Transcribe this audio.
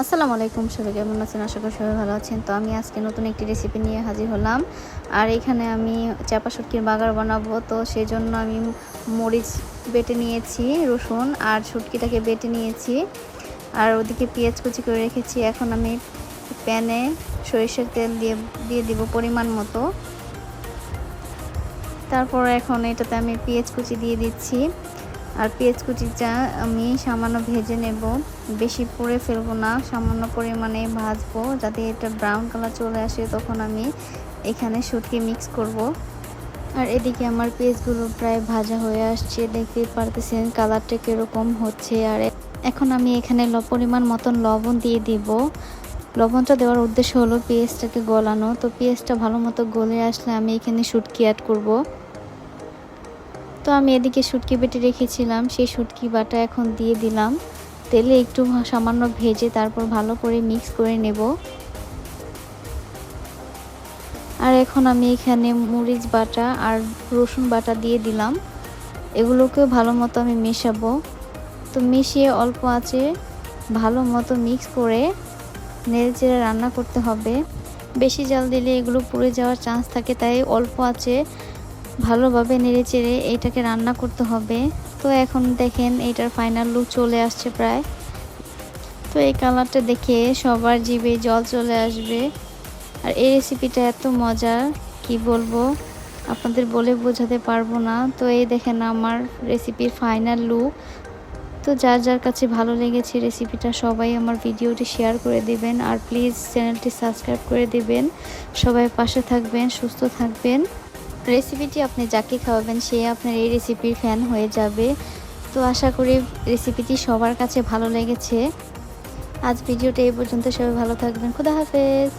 আসসালামু আলাইকুম, সবাই কেমন আছেন? আশা করি সবাই ভালো আছেন। তো আমি আজকে নতুন একটি রেসিপি নিয়ে হাজির হলাম। আর এখানে আমি চাপা শুটকির বাগার বানাবো। তো সেজন্য আমি মরিচ বেটে নিয়েছি, রসুন আর শুটকিটাকে বেটে নিয়েছি। আর ওদিকে পেঁয়াজ কুচি করে রেখেছি। এখন আমি প্যানে সরিষার তেল দিয়ে দিব পরিমাণ মতো। তারপর এখন এটাতে আমি পেঁয়াজ কুচি দিয়ে দিচ্ছি। আর পেঁয়াজ কুচিটা আমি সামান্য ভেজে নেব, বেশি পুড়ে ফেলবো না, সামান্য পরিমাণে ভাজবো যাতে এটা ব্রাউন কালার চলে আসে। তখন আমি এখানে শুটকি মিক্স করব। আর এদিকে আমার পেঁয়াজগুলো প্রায় ভাজা হয়ে আসছে, দেখতেই পারতেছেন কালারটা কীরকম হচ্ছে। আর এখন আমি এখানে পরিমাণ মতন লবণ দিয়ে দিব। লবণটা দেওয়ার উদ্দেশ্য হলো পেঁয়াজটাকে গলানো। তো পেঁয়াজটা ভালো মতো গলে আসলে আমি এখানে শুটকি অ্যাড করব। তো আমি এদিকে শুটকি বেটে রেখেছিলাম, সেই শুটকি বাটা এখন দিয়ে দিলাম। তেলে একটু সামান্য ভেজে তারপর ভালো করে মিক্স করে নেব। আর এখন আমি এখানে মরিচ বাটা আর রসুন বাটা দিয়ে দিলাম। এগুলোকেও ভালো মতো আমি মেশাবো। তো মিশিয়ে অল্প আঁচে ভালো মতো মিক্স করে নেড়েচেড়ে রান্না করতে হবে। বেশি জাল দিলে এগুলো পুড়ে যাওয়ার চান্স থাকে, তাই অল্প আঁচে ভালোভাবে নেড়েচেড়ে এইটাকে রান্না করতে হবে। তো এখন দেখেন এটার ফাইনাল লুক চলে আসছে প্রায়। তো এই কালারটা দেখে সবার জিভে জল চলে আসবে। আর এই রেসিপিটা এত মজার, কি বলবো, আপনাদের বলে বোঝাতে পারবো না। তো এই দেখেন আমার রেসিপির ফাইনাল লুক। তো যার যার কাছে ভালো লেগেছে রেসিপিটা সবাই আমার ভিডিওটি শেয়ার করে দিবেন। আর প্লিজ চ্যানেলটি সাবস্ক্রাইব করে দিবেন। সবাই পাশে থাকবেন, সুস্থ থাকবেন। রেসিপিটি আপনি যাকে খাওয়াবেন সে আপনার এই রেসিপির ফ্যান হয়ে যাবে। তো আশা করি রেসিপিটি সবার কাছে ভালো লেগেছে। আজ ভিডিওটা এই পর্যন্ত, সবাই ভালো থাকবেন। খোদা হাফেজ।